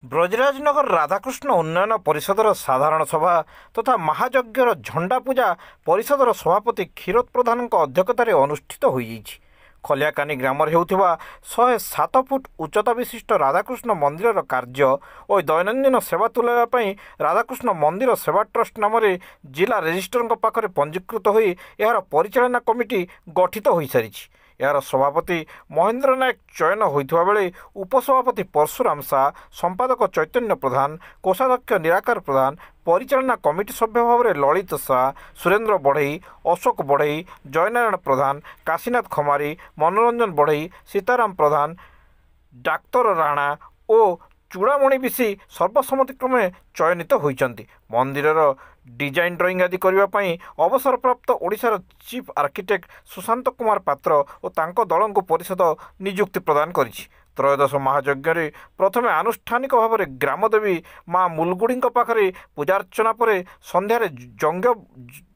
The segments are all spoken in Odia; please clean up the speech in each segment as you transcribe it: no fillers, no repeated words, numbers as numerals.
ବ୍ରଜରାଜନଗର ରାଧାକୃଷ୍ଣ ଉନ୍ନୟନ ପରିଷଦର ସାଧାରଣ ସଭା ତଥା ମହାଯଜ୍ଞର ଝଣ୍ଡା ପୂଜା ପରିଷଦର ସଭାପତି କ୍ଷୀରୋଦ ପ୍ରଧାନଙ୍କ ଅଧ୍ୟକ୍ଷତାରେ ଅନୁଷ୍ଠିତ ହୋଇଯାଇଛି। ଖଲିଆକାନି ଗ୍ରାମରେ ହେଉଥିବା 107 ଫୁଟ ଉଚ୍ଚତା ବିଶିଷ୍ଟ ରାଧାକୃଷ୍ଣ ମନ୍ଦିରର କାର୍ଯ୍ୟ ଓ ଦୈନନ୍ଦିନ ସେବା ତୁଲାଇବା ପାଇଁ ରାଧାକୃଷ୍ଣ ମନ୍ଦିର ସେବା ଟ୍ରଷ୍ଟ ନାମରେ ଜିଲ୍ଲା ରେଜିଷ୍ଟ୍ରାରଙ୍କ ପାଖରେ ପଞ୍ଜୀକୃତ ହୋଇ ଏହାର ପରିଚାଳନା କମିଟି ଗଠିତ ହୋଇସାରିଛି। ଏହାର ସଭାପତି ମହେନ୍ଦ୍ର ନାୟକ ଚୟନ ହୋଇଥିବା ବେଳେ ଉପସଭାପତି ପରଶୁରାମ ସାହା, ସମ୍ପାଦକ ଚୈତନ୍ୟ ପ୍ରଧାନ, କୋଷାଧ୍ୟକ୍ଷ ନିରାକାର ପ୍ରଧାନ, ପରିଚାଳନା କମିଟି ସଭ୍ୟ ଭାବରେ ଲଳିତ ସାହା, ସୁରେନ୍ଦ୍ର ବଢ଼େଇ, ଅଶୋକ ବଢ଼େଇ, ଜୟନାରାୟଣ ପ୍ରଧାନ, କାଶୀନାଥ ଖମାରୀ, ମନୋରଞ୍ଜନ ବଢ଼େଇ, ସୀତାରାମ ପ୍ରଧାନ, ଡାକ୍ତର ରାଣା ଓ ଚୂଡ଼ାମଣି ବିଶି ସର୍ବସମ୍ମତିକ୍ରମେ ଚୟନିତ ହୋଇଛନ୍ତି। ମନ୍ଦିରର ଡିଜାଇନ୍ ଡ୍ରଇଂ ଆଦି କରିବା ପାଇଁ ଅବସରପ୍ରାପ୍ତ ଓଡ଼ିଶାର ଚିଫ୍ ଆର୍କିଟେକ୍ଟ ସୁଶାନ୍ତ କୁମାର ପାତ୍ର ଓ ତାଙ୍କ ଦଳଙ୍କୁ ପରିଷଦ ନିଯୁକ୍ତି ପ୍ରଦାନ କରିଛି। ତ୍ରୟୋଦଶ ମହାଯଜ୍ଞରେ ପ୍ରଥମେ ଆନୁଷ୍ଠାନିକ ଭାବରେ ଗ୍ରାମଦେବୀ ମା ମୁଲଗୁଡ଼ିଙ୍କ ପାଖରେ ପୂଜାର୍ଚ୍ଚନା ପରେ ସନ୍ଧ୍ୟାରେ ଯଜ୍ଞ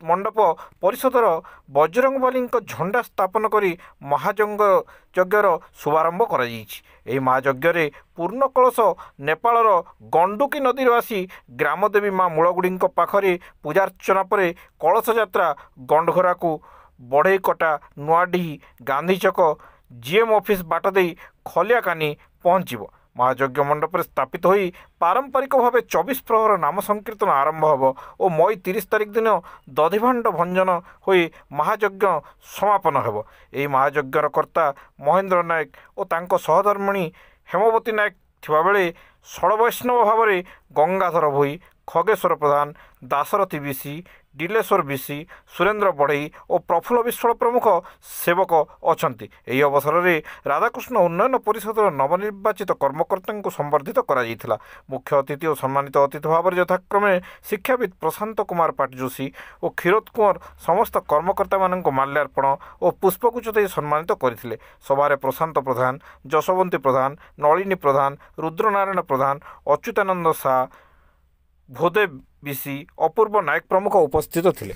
ମଣ୍ଡପ ପରିଷଦର ବଜରଙ୍ଗବାଲୀଙ୍କ ଝଣ୍ଡା ସ୍ଥାପନ କରି ମହାଯଜ୍ଞର ଶୁଭାରମ୍ଭ କରାଯାଇଛି। ଏହି ମହାଯଜ୍ଞରେ ପୂର୍ଣ୍ଣ କଳସ ନେପାଳର ଗଣ୍ଡୁକୀ ନଦୀରୁ ଆସି ଗ୍ରାମଦେବୀ ମା ମୂଳଗୁଡ଼ିଙ୍କ ପାଖରେ ପୂଜାର୍ଚ୍ଚନା ପରେ କଳସ ଯାତ୍ରା ଗଣ୍ଡଘରାକୁ ବଢ଼େଇକଟା, ନୂଆଡିହି, ଗାନ୍ଧୀଛକ, ଜିଏମ୍ ଅଫିସ୍ ବାଟ ଦେଇ ଖଲିଆକାନି ପହଞ୍ଚିବ। ମହାଯଜ୍ଞ ମଣ୍ଡପରେ ସ୍ଥାପିତ ହୋଇ ପାରମ୍ପରିକ ଭାବେ 24 ପ୍ରହର ନାମ ସଂକୀର୍ତ୍ତନ ଆରମ୍ଭ ହେବ ଓ ମଇ 30 ତାରିଖ ଦିନ ଦଧିଭାଣ୍ଡ ଭଞ୍ଜନ ହୋଇ ମହାଯଜ୍ଞ ସମାପନ ହେବ। ଏହି ମହାଯଜ୍ଞର କର୍ତ୍ତା ମହେନ୍ଦ୍ର ନାୟକ ଓ ତାଙ୍କ ସହଧର୍ମିଣୀ ହେମବତୀ ନାୟକ ଥିବାବେଳେ ଷଡ଼ବୈଷ୍ଣବ ଭାବରେ ଗଙ୍ଗାଧର ଭୋଇ, ଖଗେଶ୍ୱର ପ୍ରଧାନ, ଦାଶରଥୀ ବିଶି, ଡିଲେଶ୍ୱର ବିଶି, ସୁରେନ୍ଦ୍ର ବଢ଼େଇ ଓ ପ୍ରଫୁଲ୍ଲ ବିଶ୍ୱାଳ ପ୍ରମୁଖ ସେବକ ଅଛନ୍ତି। ଏହି ଅବସରରେ ରାଧାକୃଷ୍ଣ ଉନ୍ନୟନ ପରିଷଦର ନବନିର୍ବାଚିତ କର୍ମକର୍ତ୍ତାଙ୍କୁ ସମ୍ବର୍ଦ୍ଧିତ କରାଯାଇଥିଲା। ମୁଖ୍ୟ ଅତିଥି ଓ ସମ୍ମାନିତ ଅତିଥି ଭାବରେ ଯଥାକ୍ରମେ ଶିକ୍ଷାବିତ୍ ପ୍ରଶାନ୍ତ କୁମାର ପାଟଯୋଶୀ ଓ କ୍ଷୀରୋଦ କୁମାର ସମସ୍ତ କର୍ମକର୍ତ୍ତାମାନଙ୍କୁ ମାଲ୍ୟାର୍ପଣ ଓ ପୁଷ୍ପଗୁଚ୍ଛ ଦେଇ ସମ୍ମାନିତ କରିଥିଲେ। ସଭାରେ ପ୍ରଶାନ୍ତ ପ୍ରଧାନ, ଯଶୋବନ୍ତୀ ପ୍ରଧାନ, ନଳିନୀ ପ୍ରଧାନ, ରୁଦ୍ରନାରାୟଣ ପ୍ରଧାନ, ଅଚ୍ୟୁତାନନ୍ଦ ସାହା, ଭୋଦେବ ବିଶି, ଅପୂର୍ବ ନାୟକ ପ୍ରମୁଖ ଉପସ୍ଥିତ ଥିଲେ।